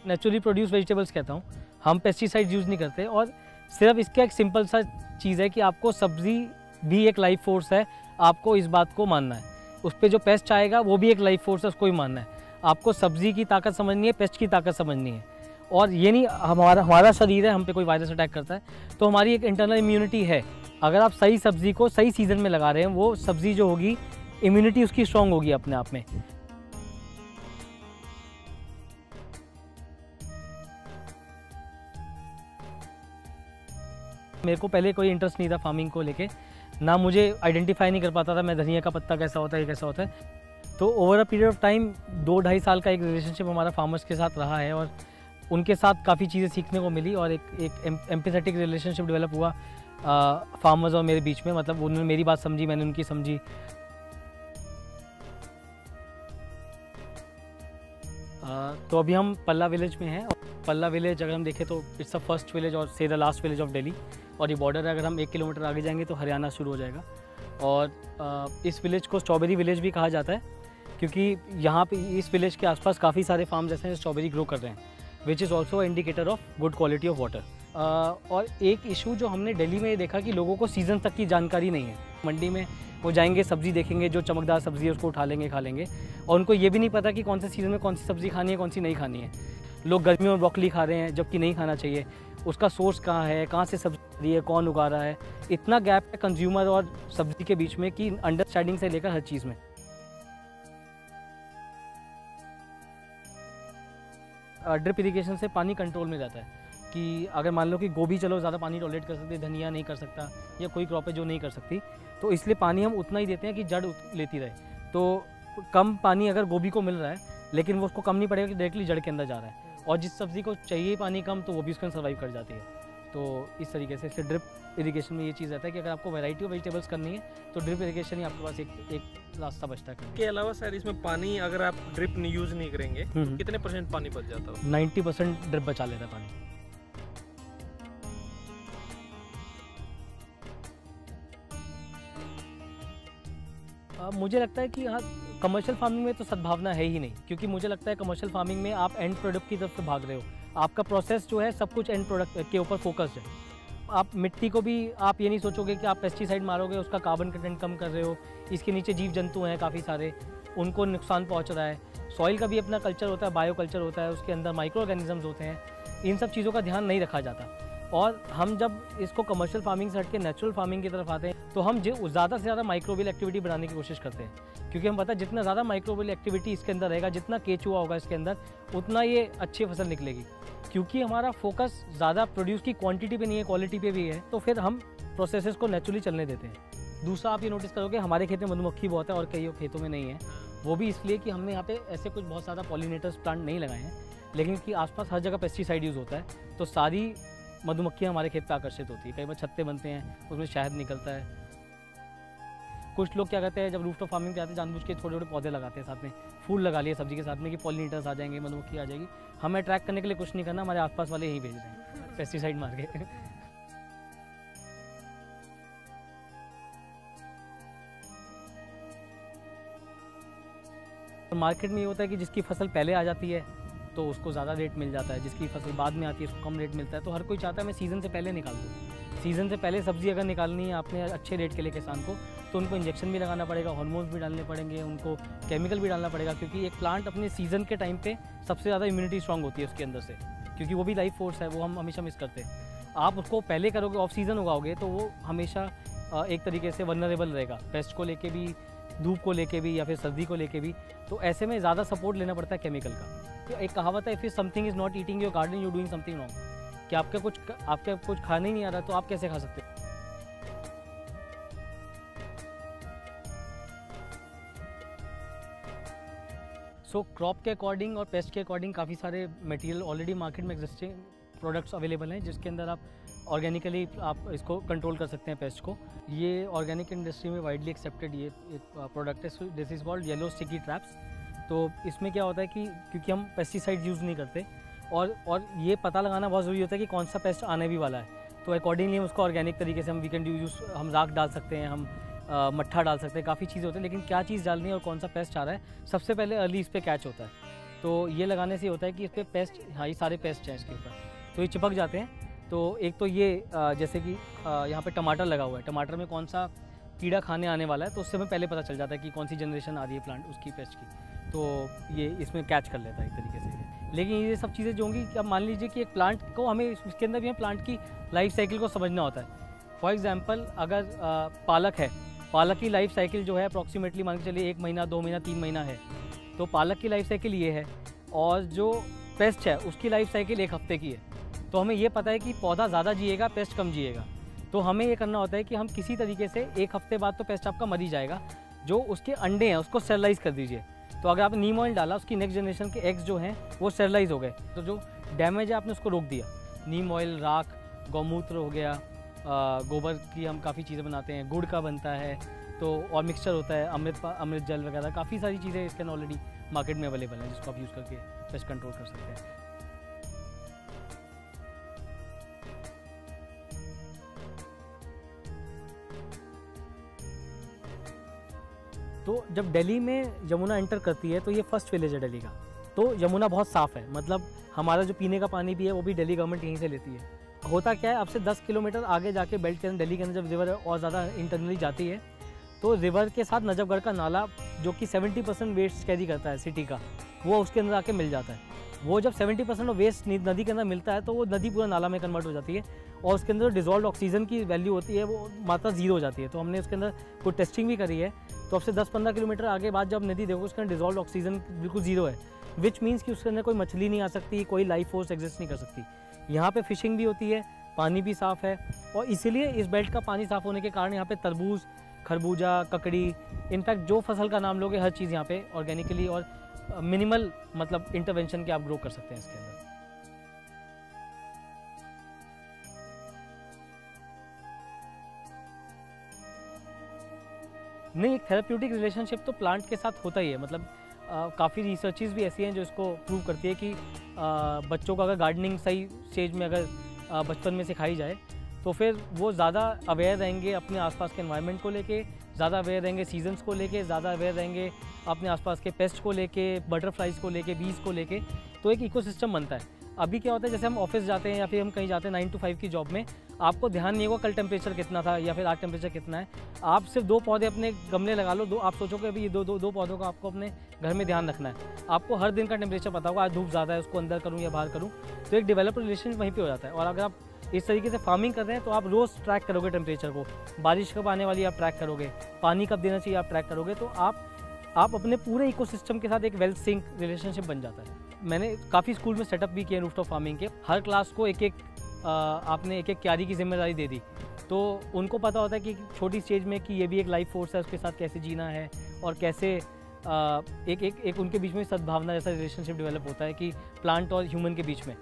Naturally produce vegetables कहता हूँ। हम पेस्टिसाइड यूज़ नहीं करते और सिर्फ इसका एक सिंपल सा चीज़ है कि आपको सब्ज़ी भी एक लाइफ फोर्स है, आपको इस बात को मानना है। उस पर जो पेस्ट आएगा वो भी एक लाइफ फोर्स है, उसको ही मानना है। आपको सब्ज़ी की ताकत समझनी है, पेस्ट की ताकत समझनी है। और ये नहीं हमारा शरीर है, हम पे कोई वायरस अटैक करता है तो हमारी एक इंटरनल इम्यूनिटी है। अगर आप सही सब्ज़ी को सही सीज़न में लगा रहे हैं, वो सब्ज़ी जो होगी इम्यूनिटी उसकी स्ट्रॉन्ग होगी अपने आप में। मेरे को पहले कोई इंटरेस्ट नहीं था फार्मिंग को लेके, ना मुझे आइडेंटिफाई नहीं कर पाता था मैं धनिया का पत्ता कैसा होता है, ये कैसा होता है। तो over a period of time 2-2.5 साल का एक रिलेशनशिप हमारा फार्मर्स के साथ रहा है और उनके साथ काफ़ी चीज़ें सीखने को मिली और एक एम्पैथेटिक रिलेशनशिप डेवलप हुआ फार्मर्स और मेरे बीच में। मतलब उन्होंने मेरी बात समझी, मैंने उनकी समझी। तो अभी हम पल्ला विलेज में हैं। पल्ला विलेज अगर हम देखें तो इट्स द फर्स्ट विलेज और से the last village of Delhi. और ये बॉर्डर है, अगर हम 1 किलोमीटर आगे जाएंगे तो हरियाणा शुरू हो जाएगा। और इस विलेज को स्ट्रॉबेरी विलेज भी कहा जाता है क्योंकि यहाँ पे इस विलेज के आसपास काफ़ी सारे फार्म्स ऐसे हैं जो स्ट्रॉबेरी ग्रो कर रहे हैं, which is also indicator of good quality of water. और एक इशू जो हमने दिल्ली में देखा कि लोगों को सीज़न तक की जानकारी नहीं है। मंडी में वो जाएंगे, सब्ज़ी देखेंगे, जो चमकदार सब्ज़ी है उसको उठा लेंगे, खा लेंगे, और उनको ये भी नहीं पता कि कौन से सीज़न में कौन सी सब्ज़ी खानी है, कौन सी नहीं खानी है। लोग गर्मियों में ब्रोकली खा रहे हैं जबकि नहीं खाना चाहिए। उसका सोर्स कहाँ है, कहाँ से सब्ज़ी है, कौन उगा रहा है, इतना गैप है कंज्यूमर और सब्ज़ी के बीच में कि अंडरस्टैंडिंग से लेकर हर चीज़ में। ड्रिप इरिगेशन से पानी कंट्रोल में रहता है कि अगर मान लो कि गोभी चलो ज़्यादा पानी टॉलरेट कर सकती है, धनिया नहीं कर सकता, या कोई क्रॉप है जो नहीं कर सकती, तो इसलिए पानी हम उतना ही देते हैं कि जड़ लेती रहे। तो कम पानी अगर गोभी को मिल रहा है लेकिन वो उसको कम नहीं पड़ेगा कि डायरेक्टली जड़ के अंदर जा रहा है, और जिस सब्ज़ी को चाहिए पानी कम तो वो भी उसके अंदर सर्वाइव कर जाती है। तो इस तरीके से इसलिए ड्रिप इरिगेशन में ये चीज़ रहता है कि अगर आपको वैरायटी ऑफ वेजिटेबल्स करनी है तो ड्रिप इरिगेशन ही आपके पास एक रास्ता बचता है। के अलावा सर इसमें पानी अगर आप ड्रिप यूज़ नहीं करेंगे तो कितने % पानी बच जाता है? 90% ड्रिप बचा लेता है पानी। मुझे लगता है कि हाँ, कमर्शियल फार्मिंग में तो सद्भावना है ही नहीं, क्योंकि मुझे लगता है कमर्शियल फार्मिंग में आप एंड प्रोडक्ट की तरफ से भाग रहे हो। आपका प्रोसेस जो है सब कुछ एंड प्रोडक्ट के ऊपर फोकस्ड है। आप मिट्टी को भी आप ये नहीं सोचोगे कि आप पेस्टिसाइड मारोगे, उसका कार्बन कंटेंट कम कर रहे हो, इसके नीचे जीव जंतु हैं काफ़ी सारे, उनको नुकसान पहुँच रहा है। सॉइल का भी अपना कल्चर होता है, बायो कल्चर होता है, उसके अंदर माइक्रो ऑर्गेनिजम्स होते हैं। इन सब चीज़ों का ध्यान नहीं रखा जाता। और हम जब इसको कमर्शियल फार्मिंग से हट के नेचुरल फार्मिंग की तरफ आते हैं तो हम ज़्यादा से ज़्यादा माइक्रोबियल एक्टिविटी बढ़ाने की कोशिश करते हैं, क्योंकि हम पता है जितना ज़्यादा माइक्रोबियल एक्टिविटी इसके अंदर रहेगा, जितना केचुआ होगा इसके अंदर, उतना ये अच्छी फसल निकलेगी। क्योंकि हमारा फोकस ज़्यादा प्रोड्यूस की क्वांटिटी पे नहीं है, क्वालिटी पे भी है, तो फिर हम प्रोसेसेस को नेचुरली चलने देते हैं। दूसरा आप ये नोटिस करोगे हमारे खेत में मधुमक्खी बहुत है और कई खेतों में नहीं है। वो भी इसलिए कि हमने यहाँ पे ऐसे कुछ बहुत ज़्यादा पॉलिनेटर्स प्लांट नहीं लगाए हैं, लेकिन कि आसपास हर जगह पेस्टिसाइड यूज़ होता है, तो सारी मधुमक्खियाँ हमारे खेत पे आकर्षित होती है। कई बार छत्ते बनते हैं, उसमें शहद निकलता है। कुछ लोग क्या करते हैं, जब रूफटॉप फार्मिंग पे आते हैं जानबूझ के छोटे छोटे पौधे लगाते हैं, साथ में फूल लगा लिए सब्जी के साथ में कि पॉलिनेटर्स आ जाएंगे, मधुमक्खी आ जाएगी। हमें अट्रैक्ट करने के लिए कुछ नहीं करना, हमारे आसपास वाले यही भेज रहे हैं पेस्टिसाइड मार के। मार्केट में ये होता है कि जिसकी फसल पहले आ जाती है तो उसको ज़्यादा रेट मिल जाता है, जिसकी फसल बाद में आती है उसको कम रेट मिलता है। तो हर कोई चाहता है मैं सीज़न से पहले निकाल दूँ। सीज़न से पहले सब्ज़ी अगर निकालनी है आपने अच्छे रेट के लिए किसान को, तो उनको इंजेक्शन भी लगाना पड़ेगा, हार्मोन्स भी डालने पड़ेंगे, उनको केमिकल भी डालना पड़ेगा, क्योंकि एक प्लांट अपने सीज़न के टाइम पे सबसे ज़्यादा इम्यूनिटी स्ट्रॉन्ग होती है उसके अंदर से, क्योंकि वो भी लाइफ फोर्स है, वो हम हमेशा मिस करते हैं। आप उसको पहले करोगे, ऑफ सीज़न उगाओगे, तो वो हमेशा एक तरीके से वल्नरेबल रहेगा, पेस्ट को लेके भी, धूप को लेके भी, या फिर सर्दी को लेके भी। तो ऐसे में ज़्यादा सपोर्ट लेना पड़ता है केमिकल का। तो एक कहावत है, if something is not eating your garden you doing something wrong, कि आपके कुछ खाने ही नहीं आ रहा तो आप कैसे खा सकते हो। सो क्रॉप के अकॉर्डिंग और पेस्ट के अकॉर्डिंग काफ़ी सारे मटेरियल ऑलरेडी मार्केट में एग्जिस्टिंग प्रोडक्ट्स अवेलेबल हैं, जिसके अंदर आप ऑर्गेनिकली आप इसको कंट्रोल कर सकते हैं पेस्ट को। ये ऑर्गेनिक इंडस्ट्री में वाइडली एक्सेप्टेड ये एक प्रोडक्ट है, this is called yellow sticky traps. तो इसमें क्या होता है कि क्योंकि हम पेस्टिसाइड यूज़ नहीं करते और ये पता लगाना बहुत ज़रूरी होता है कि कौन सा पेस्ट आने भी वाला है, तो अकॉर्डिंगली हम उसको ऑर्गेनिक तरीके से हम वी कैन यूज़, हम राख डाल सकते हैं, हम मट्ठा डाल सकते हैं, काफ़ी चीज़ें होती हैं। लेकिन क्या चीज़ डालनी है और कौन सा पेस्ट आ रहा है, सबसे पहले अर्ली इस पर कैच होता है। तो ये लगाने से होता है कि इस पर पेस्ट, हाँ ये सारे पेस्ट हैं इसके ऊपर, तो ये चिपक जाते हैं। तो एक तो ये जैसे कि यहाँ पे टमाटर लगा हुआ है, टमाटर में कौन सा कीड़ा खाने आने वाला है तो उससे हमें पहले पता चल जाता है कि कौन सी जनरेशन आ रही है प्लांट उसकी पेस्ट की, तो ये इसमें कैच कर लेता है एक तरीके से। लेकिन ये सब चीज़ें जो होंगी कि अब मान लीजिए कि एक प्लांट को हमें इसके अंदर भी हमें प्लांट की लाइफ साइकिल को समझना होता है। फॉर एग्जांपल अगर पालक है, पालक की लाइफ साइकिल जो है अप्रॉक्सीमेटली मान के चलिए 1 महीना 2 महीना 3 महीना है, तो पालक की लाइफ साइकिल ये है, और जो पेस्ट है उसकी लाइफ साइकिल 1 हफ्ते की है। तो हमें ये पता है कि पौधा ज़्यादा जिएगा, पेस्ट कम जिएगा, तो हमें ये करना होता है कि हम किसी तरीके से 1 हफ्ते बाद तो पेस्ट आपका मर ही जाएगा, जो उसके अंडे हैं उसको स्टेरलाइज कर दीजिए। तो अगर आपने नीम ऑयल डाला, उसकी नेक्स्ट जनरेशन के एग्स जो हैं वो स्टेरलाइज हो गए, तो जो डैमेज है आपने उसको रोक दिया। नीम ऑयल, राख, गौमूत्र हो गया, गोबर की हम काफ़ी चीज़ें बनाते हैं, गुड़ का बनता है, तो और मिक्सचर होता है, अमृत जल वगैरह, काफ़ी सारी चीज़ें इसके ऑलरेडी मार्केट में अवेलेबल हैं जिसको आप यूज़ करके पेस्ट कंट्रोल कर सकते हैं। तो जब दिल्ली में यमुना एंटर करती है तो ये फर्स्ट विलेज है दिल्ली का, तो यमुना बहुत साफ़ है, मतलब हमारा जो पीने का पानी भी है वो भी दिल्ली गवर्नमेंट यहीं से लेती है। होता क्या है, अब से 10 किलोमीटर आगे जाके बेल्ट के अंदर दिल्ली के अंदर जब रिवर और ज़्यादा इंटरनली जाती है तो रिवर के साथ नजफगढ़ का नाला जो कि 70% वेस्ट कैरी करता है सिटी का, वो उसके अंदर आके मिल जाता है। वो जब 70% ऑफ वेस्ट नदी के अंदर मिलता है तो वो नदी पूरा नाला में कन्वर्ट हो जाती है, और उसके अंदर डिजॉल्व ऑक्सीजन की वैल्यू होती है वो मात्रा 0 हो जाती है। तो हमने उसके अंदर कोई टेस्टिंग भी करी है, तो अब से 10-15 किलोमीटर आगे बाद जब नदी देखो उसके अंदर डिजॉल्व ऑक्सीजन बिल्कुल 0 है, विच मीन्स कि उसके अंदर कोई मछली नहीं आ सकती, कोई लाइफ फोर्स एग्जिस्ट नहीं कर सकती। यहाँ पे फिशिंग भी होती है, पानी भी साफ़ है, और इसीलिए इस बेल्ट का पानी साफ़ होने के कारण यहाँ पे तरबूज, खरबूजा, ककड़ी, इनफैक्ट जो फसल का नाम लोगे हर चीज़ यहाँ पे ऑर्गेनिकली और मिनिमल मतलब इंटरवेंशन के आप ग्रो कर सकते हैं इसके अंदर। नहीं, एक थेरेप्यूटिक रिलेशनशिप तो प्लांट के साथ होता ही है, मतलब काफ़ी रिसर्चेस भी ऐसी हैं जो इसको प्रूव करती है कि बच्चों को अगर गार्डनिंग सही स्टेज में अगर बचपन में सिखाई जाए तो फिर वो ज़्यादा अवेयर रहेंगे अपने आसपास के एनवायरनमेंट को लेके, ज़्यादा अवेयर रहेंगे सीजन्स को लेके, ज़्यादा अवेयर रहेंगे अपने आसपास के पेस्ट को लेके, बटरफ्लाइज को लेके, बीज को लेके, तो एक इकोसिस्टम बनता है। अभी क्या होता है, जैसे हम ऑफिस जाते हैं या फिर हम कहीं जाते हैं 9 to 5 की जॉब में, आपको ध्यान नहीं होगा कल टेम्परेचर कितना था या फिर आज टेम्परेचर कितना है। आप सिर्फ 2 पौधे अपने गमले लगा लो, आप सोचो कि अभी ये दो पौधों का आपको अपने घर में ध्यान रखना है। आपको हर दिन का टेम्परेचर पता होगा, आज धूप ज़्यादा है उसको अंदर करूँ या बाहर करूँ, तो एक डेवलप रिलेशन वहीं पर हो जाता है। और अगर आप इस तरीके से फार्मिंग कर रहे हैं तो आप रोज़ ट्रैक करोगे टेम्परेचर को, बारिश कब आने वाली आप ट्रैक करोगे, पानी कब देना चाहिए आप ट्रैक करोगे, तो आप अपने पूरे इकोसिस्टम के साथ एक वेल सिंक रिलेशनशिप बन जाता है। मैंने काफ़ी स्कूल में सेटअप भी किए रूफटॉप फार्मिंग के, हर क्लास को आपने एक क्यारी की जिम्मेदारी दे दी, तो उनको पता होता है कि छोटी स्टेज में कि ये भी एक लाइफ फोर्स है, उसके साथ कैसे जीना है और कैसे एक उनके बीच में सद्भावना जैसा रिलेशनशिप डेवलप होता है कि प्लांट और ह्यूमन के बीच में।